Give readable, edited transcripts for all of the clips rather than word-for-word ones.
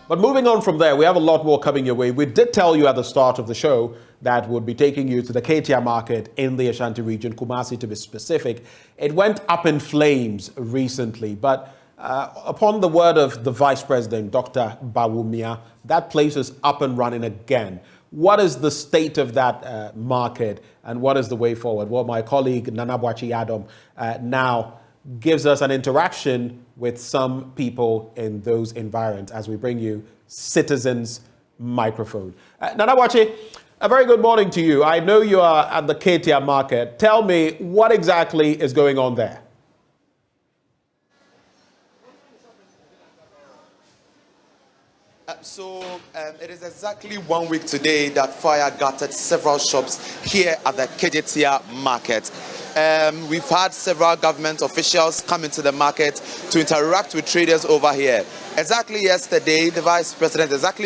But moving on from there, we have a lot more coming your way. We did tell you at the start of the show that would be taking you to the Kejetia market in the Ashanti region, Kumasi to be specific. It went up in flames recently, but upon the word of the Vice President, Dr. Bawumia, that place is up and running again. What is the state of that market and what is the way forward? Well, my colleague Nana Boakye Adom now gives us an interaction with some people in those environments as we bring you Citizens Microphone. Nana Boakye, a very good morning to you. I know you are at the Kejetia market. Tell me what exactly is going on there. It is exactly 1 week today that fire gutted several shops here at the Kejetia market. We've had several government officials come into the market to interact with traders over here. Exactly yesterday,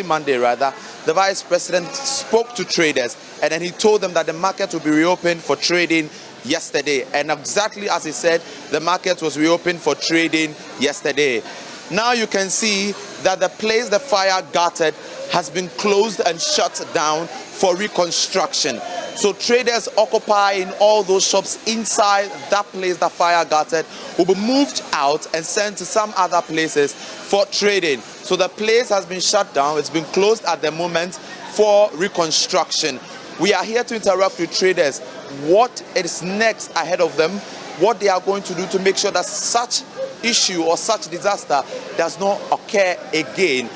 Monday rather, the Vice President spoke to traders and then he told them that the market will be reopened for trading yesterday. And exactly as he said, the market was reopened for trading yesterday. Now you can see that the place the fire gutted has been closed and shut down for reconstruction. So traders occupying all those shops inside that place the fire gutted will be moved out and sent to some other places for trading. So the place has been shut down. It's been closed at the moment for reconstruction. We are here to interact with traders. What is next ahead of them? What they are going to do to make sure that such issue or such disaster does not occur again.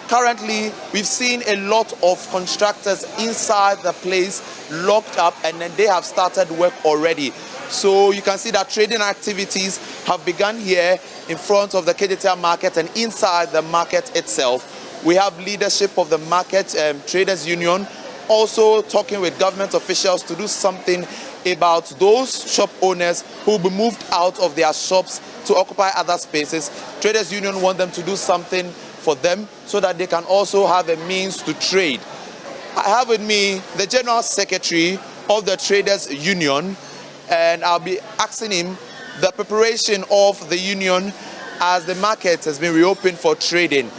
Currently, we've seen a lot of contractors inside the place locked up and then they have started work already. So you can see that trading activities have begun here in front of the Kejetia market and inside the market itself. We have leadership of the market traders union also talking with government officials to do something about those shop owners who will be moved out of their shops to occupy other spaces. Traders union want them to do something for them so that they can also have a means to trade. I have with me the General Secretary of the Traders Union, and I'll be asking him the preparation of the union as the market has been reopened for trading.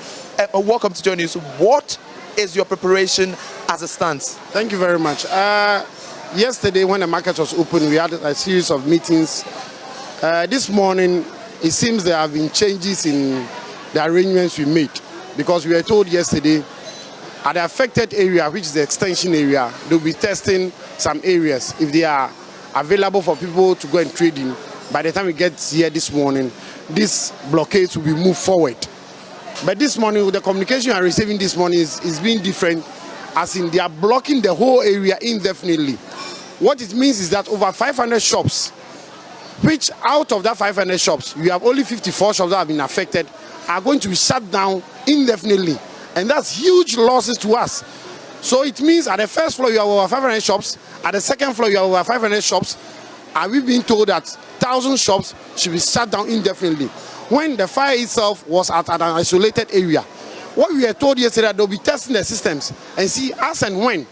Welcome to join us. What is your preparation as it stands? Thank you very much. Yesterday when the market was open, we had a series of meetings. This morning, it seems there have been changes in the arrangements we made, because we were told yesterday at the affected area, which is the extension area, they'll be testing some areas. If they are available for people to go and trade in, by the time we get here this morning, these blockades will be moved forward. But this morning, the communication we are receiving this morning is being different, as in they are blocking the whole area indefinitely. What it means is that over 500 shops, which out of that 500 shops, you have only 54 shops that have been affected, are going to be shut down indefinitely. And that's huge losses to us. So it means at the first floor you have over 500 shops, at the second floor you have over 500 shops, and we've been told that 1,000 shops should be shut down indefinitely, when the fire itself was at an isolated area. What we were told yesterday, that they'll be testing the systems and see as and when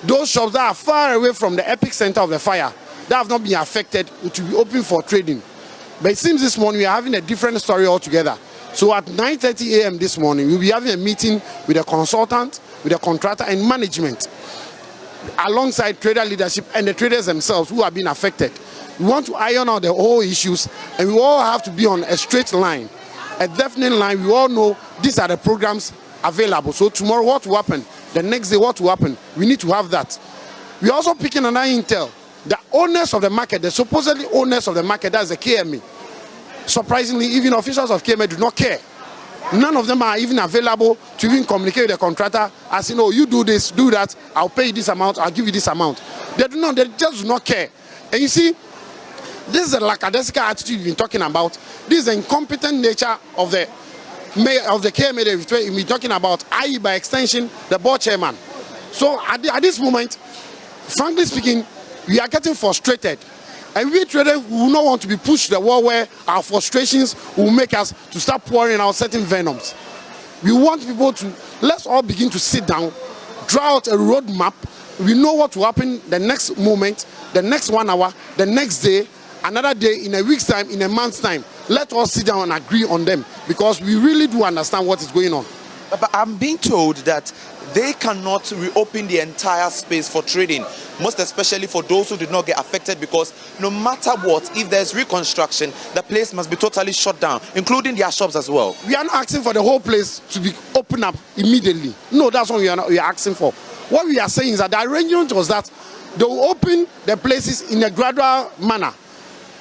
those shops that are far away from the epicenter of the fire, that have not been affected, it will be open for trading. But it seems this morning we are having a different story altogether. So at 9:30 a.m. this morning, we'll be having a meeting with the consultant, with the contractor and management, alongside trader leadership and the traders themselves who have been affected. We want to iron out the whole issues, and we all have to be on a straight line, a definite line. We all know these are the programs available. So tomorrow what will happen? The next day what will happen? We need to have that. We're also picking another intel. The owners of the market, the supposedly owners of the market, that's the KMA. Surprisingly, even officials of KMA do not care. None of them are even available to even communicate with the contractor as, you know, you do this, do that, I'll pay you this amount, I'll give you this amount. They do not, they just do not care. And you see, this is the lackadaisical attitude we've been talking about. This is the incompetent nature of the KMA that we've been talking about, i.e. by extension, the board chairman. So at this moment, frankly speaking, we are getting frustrated. And we traders will not want to be pushed to the wall where our frustrations will make us to start pouring out certain venoms. We want people to, let's all begin to sit down, draw out a roadmap. We know what will happen the next moment, the next 1 hour, the next day, another day, in a week's time, in a month's time. Let us sit down and agree on them, because we really do understand what is going on. But I'm being told that they cannot reopen the entire space for trading, most especially for those who did not get affected, because no matter what, if there's reconstruction, the place must be totally shut down, including their shops as well. We are not asking for the whole place to be opened up immediately. No, that's what we are asking for. What we are saying is that the arrangement was that they will open the places in a gradual manner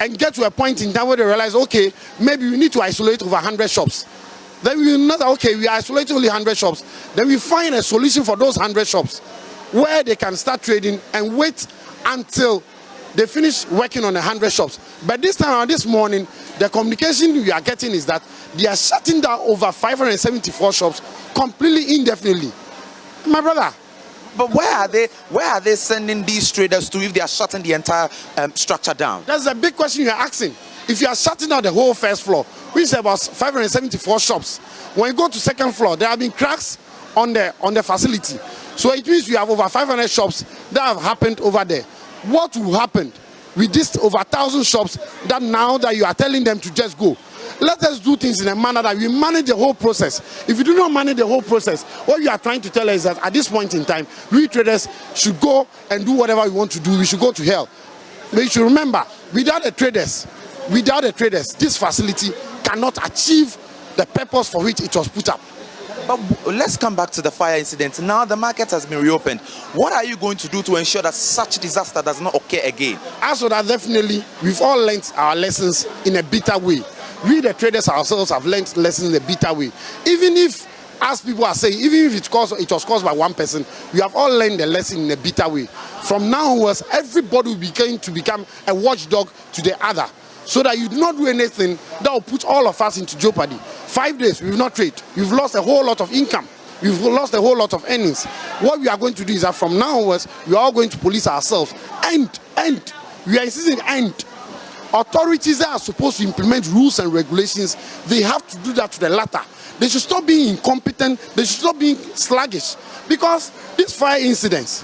and get to a point in time where they realize, okay, maybe we need to isolate over 100 shops. Then we will know that, okay, we are isolating only 100 shops. Then we find a solution for those 100 shops where they can start trading and wait until they finish working on the 100 shops. But this time, this morning, the communication we are getting is that they are shutting down over 574 shops completely indefinitely. My brother. But where are they sending these traders to if they are shutting the entire structure down? That's a big question you're asking. If you are shutting down the whole first floor, which is about 574 shops, when you go to second floor, there have been cracks on the facility. So it means you have over 500 shops that have happened over there. What will happen with this over 1,000 shops that now that you are telling them to just go? Let us do things in a manner that we manage the whole process. If you do not manage the whole process, what you are trying to tell us is that at this point in time, we traders should go and do whatever we want to do. We should go to hell. But you should remember, without the traders, this facility cannot achieve the purpose for which it was put up. But let's come back to the fire incident. Now the market has been reopened. What are you going to do to ensure that such disaster does not occur again? As for that, definitely, we've all learned our lessons in a bitter way. We, the traders ourselves, have learned lessons in a bitter way. Even if, as people are saying, even if it was caused by one person, we have all learned the lesson in a bitter way. From now onwards, everybody will become a watchdog to the other, so that you do not do anything that will put all of us into jeopardy. 5 days, we've not traded. We've lost a whole lot of income. We've lost a whole lot of earnings. What we are going to do is that from now onwards, we are all going to police ourselves. And we are insisting, and authorities that are supposed to implement rules and regulations, they have to do that to the latter. They should stop being incompetent. They should stop being sluggish. Because these fire incidents,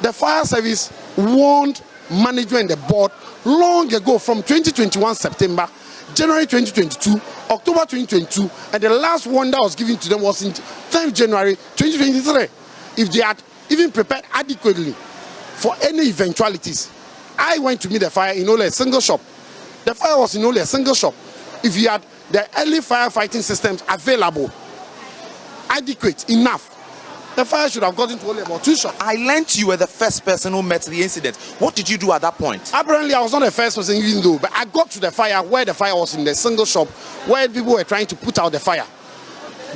the fire service warned management and the board long ago, from 2021 September, January 2022, October 2022, and the last one that was given to them was in 10th January 2023. If they had even prepared adequately for any eventualities. I went to meet the fire in only a single shop. The fire was in only a single shop. If you had the early firefighting systems available, adequate enough, the fire should have gotten to only about 2 shops. I learned you were the first person who met the incident. What did you do at that point? Apparently, I was not the first person, even though, but I got to the fire where the fire was in the single shop, where people were trying to put out the fire.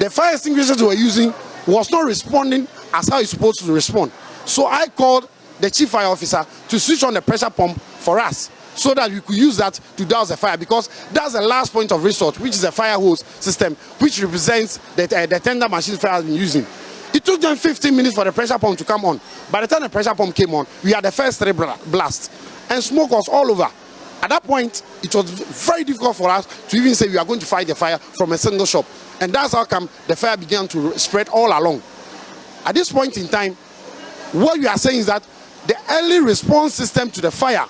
The fire extinguishers they were using was not responding as how it's supposed to respond. So I called the chief fire officer to switch on the pressure pump for us, so that we could use that to douse the fire, because that's the last point of resort, which is a fire hose system, which represents the tender machine fire has been using. It took them 15 minutes for the pressure pump to come on. By the time the pressure pump came on, we had the first 3 blasts, and smoke was all over. At that point, it was very difficult for us to even say we are going to fight the fire from a single shop. And that's how come the fire began to spread all along. At this point in time, what we are saying is that the early response system to the fire,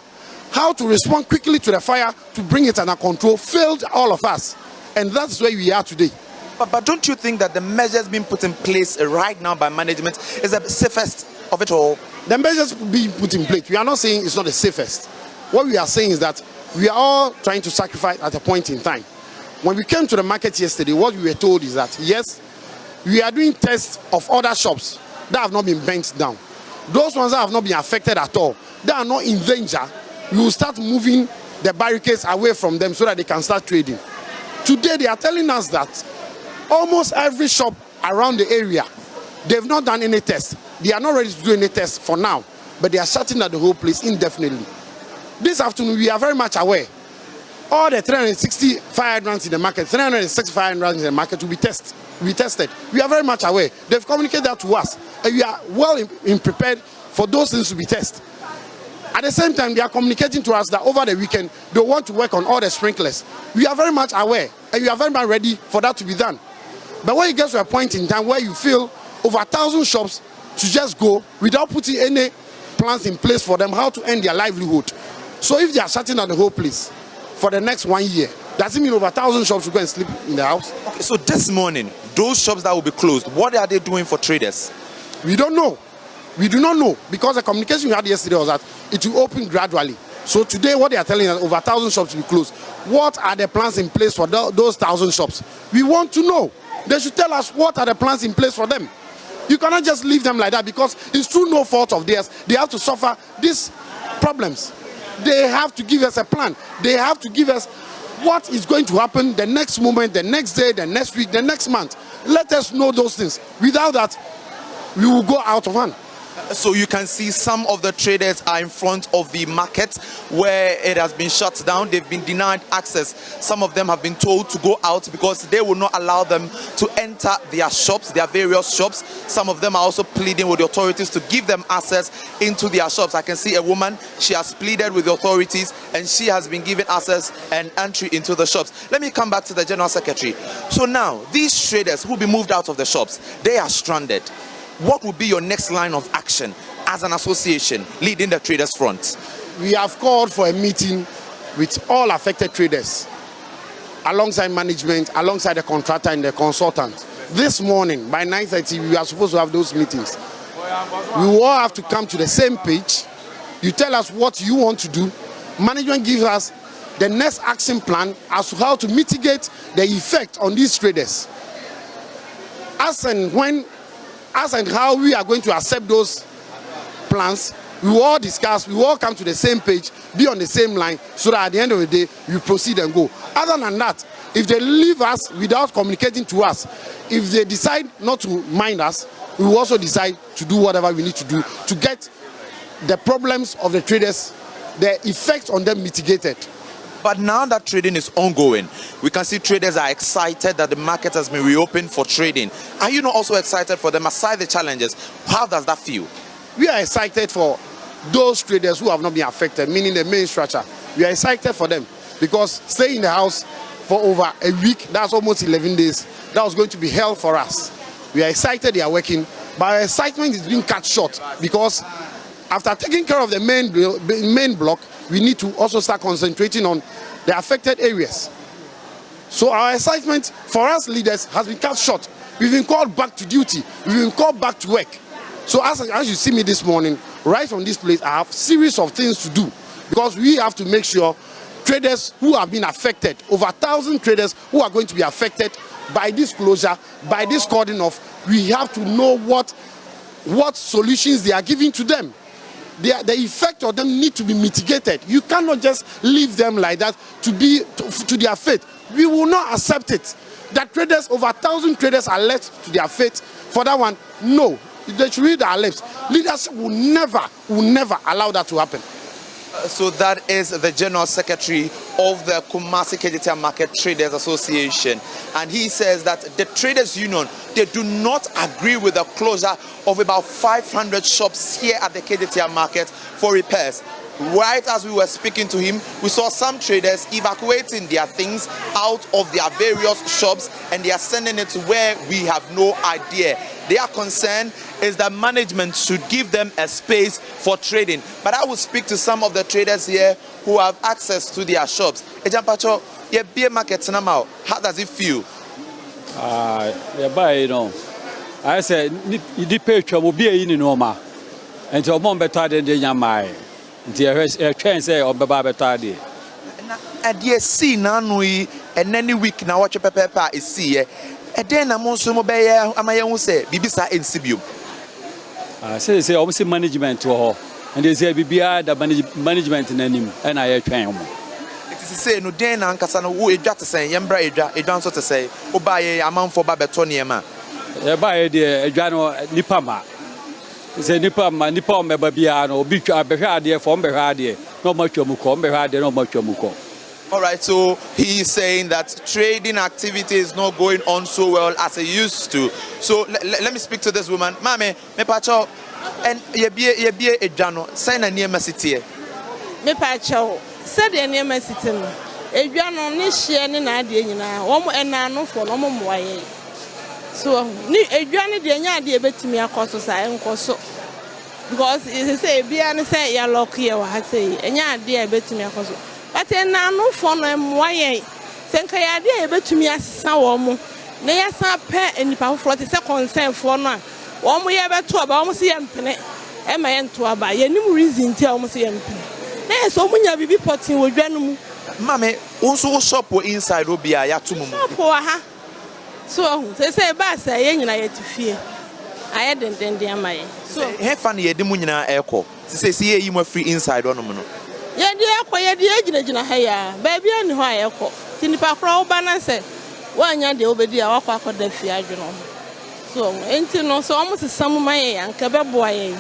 how to respond quickly to the fire to bring it under control, failed all of us. And that's where we are today. But don't you think that the measures being put in place right now by management is the safest of it all? The measures being put in place, we are not saying it's not the safest. What we are saying is that we are all trying to sacrifice at a point in time. When we came to the market yesterday, what we were told is that, yes, we are doing tests of other shops that have not been bent down. Those ones that have not been affected at all, that are not in danger, we will start moving the barricades away from them so that they can start trading. Today, they are telling us that almost every shop around the area, they've not done any tests. They are not ready to do any tests for now, but they are shutting down the whole place indefinitely. This afternoon, we are very much aware. All the 360 fire hydrants in the market, 306 fire hydrants in the market will be tested. We are very much aware. They've communicated that to us, and we are well prepared for those things to be tested. At the same time, they are communicating to us that over the weekend, they want to work on all the sprinklers. We are very much aware, and we are very much ready for that to be done. But when you get to a point in time where you feel over 1,000 shops to just go without putting any plans in place for them how to earn their livelihood. So if they are shutting down the whole place for the next 1 year, Does it mean over 1,000 shops will go and sleep in the house? Okay, so this morning, those shops that will be closed, what are they doing for traders? We don't know. We do not know, because the communication we had yesterday was that it will open gradually. So today, what they are telling us, over 1,000 shops will be closed. What are the plans in place for those 1,000 shops? We want to know. They should tell us what are the plans in place for them. You cannot just leave them like that, because it's through no fault of theirs. They have to suffer these problems. They have to give us a plan. They have to give us what is going to happen the next moment, the next day, the next week, the next month. Let us know those things. Without that, we will go out of hand. So you can see some of the traders are in front of the market where it has been shut down. They've been denied access. Some of them have been told to go out because they will not allow them to enter their shops, their various shops. Some of them are also pleading with the authorities to give them access into their shops. I can see a woman, she has pleaded with the authorities and she has been given access and entry into the shops. Let me come back to the General Secretary. So now, these traders who will be moved out of the shops, they are stranded. What would be your next line of action as an association leading the traders front? We have called for a meeting with all affected traders, alongside management, alongside the contractor and the consultant. This morning, by 9:30, we are supposed to have those meetings. We will all have to come to the same page. You tell us what you want to do. Management gives us the next action plan as to how to mitigate the effect on these traders. As and how we are going to accept those plans, we will all discuss, we will all come to the same page, be on the same line, so that at the end of the day, we proceed and go. Other than that, if they leave us without communicating to us, if they decide not to mind us, we will also decide to do whatever we need to do to get the problems of the traders, the effect on them mitigated. But now that trading is ongoing, we can see traders are excited that the market has been reopened for trading. Are you not also excited for them aside the challenges? How does that feel? We are excited for those traders who have not been affected, meaning the main structure. We are excited for them because staying in the house for over a week, that's almost 11 days, that was going to be hell for us. We are excited they are working, but our excitement is being cut short because after taking care of the main block, we need to also start concentrating on the affected areas. So our excitement for us leaders has been cut short. We've been called back to duty. We've been called back to work. So as you see me this morning, right from this place, I have a series of things to do because we have to make sure traders who have been affected, over 1,000 traders who are going to be affected by this closure, by this cordon off, we have to know what solutions they are giving to them. The effect of them need to be mitigated. You cannot just leave them like that to their fate. We will not accept it. That traders, over 1,000 traders are left to their fate. For that one, no. They should read our lips. Leadership will never allow that to happen. So that is the General Secretary of the Kumasi Kejetia Market Traders Association. And he says that the Traders Union, they do not agree with the closure of about 500 shops here at the Kejetia Market for repairs. Right as we were speaking to him, we saw some traders evacuating their things out of their various shops and they are sending it to where we have no idea. Their concern is that management should give them a space for trading. But I will speak to some of the traders here who have access to their shops. Ejampacho, your beer market now, how does it feel? I said, you pay trouble be in Noma, and to a mom better than the Yamai. The chance of Baba Tadi. And yes, see, Nanui, and any week now, what your pepper is see. And then I'm also mobile, I say, Bibisa in Sibiu. I say, obviously, management to her, and they say, BBI, the management in any, and I train. It is to say, no, then Uncle San, who is just saying, Yambra, a dance to say, oh, buy a amount for Babatoniama. Buy a Jano Nipama. Say Nipama, Babiano, Beach, Abehadia, from Behadia, no much Muko, Behadia, no much Muko. All right, so he is saying that trading activity is not going on so well as it used to. So let me speak to this woman. Mame, me pacho, and ye be a jano, sign a near city. Me pacho, said a near city. A jano, ni share in idea, one and no for no more. So, a journey, the idea bet me a cost of so. Because it say, be an say, ya lock here, I say, and ya dear bet me a cost. But then no phone and why Senka ya de ebetumi asesa wo mo. Na ya san pe nipa foforo te se concern fo no a. Wo mo ye beto aba wo mo se ye mpene. E ma ye nto aba. Ye nim reason ti a wo mo se ye mpene. Na so mo nya bibi potin wo dwa no mu. Mame, also shop inside Obia ya to mumu. Shop wa ha. So say ba say ye nyina ye ti fie. Aye den amaye. So he fan ye de mu nyina eko. Say ye yi free inside on no. Ye de ekọ ye de gina ha ya. Ba bia ni ho ayekọ. Ti nipa kro wo ba na se wanya de obedi a wakọ akọda fie adweno. So enti no so omo sesam maye anka beboa ye.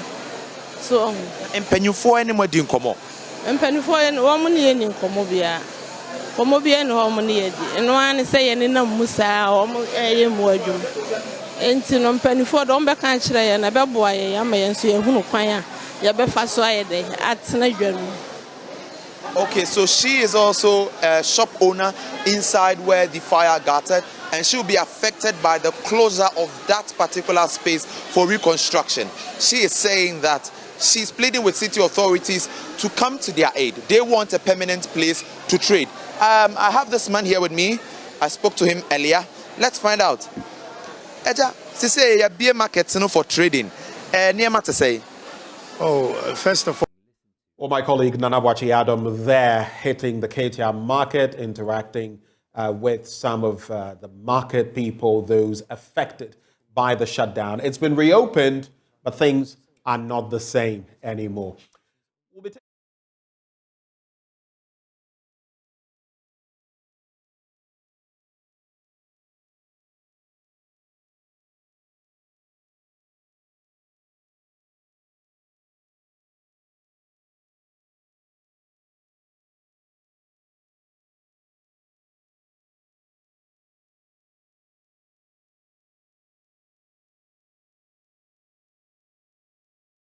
So empanyufo ene mo di nkomo. Empanyufo ene wo mo ne ye ni nkomo bia. Komo bia ne ho mo ne ye di. Eno an se ye ne nam musa wo mo ye mu adwum. Enti no empanyufo do mbe kan kire ye na beboa ye ama ye nso ye hunu kwan a ye befa so aye de atena dwanu. Okay, so she is also a shop owner inside where the fire gutted, and she will be affected by the closure of that particular space for reconstruction. She is saying that she's pleading with city authorities to come to their aid. They want a permanent place to trade. I have this man here with me. I spoke to him earlier. Let's find out. Eja, she say you be a market for trading. Near to say. Oh, first of all. Well, my colleague Nanawachi Adam there hitting the Kejetia market, interacting with some of the market people, those affected by the shutdown. It's been reopened, but things are not the same anymore.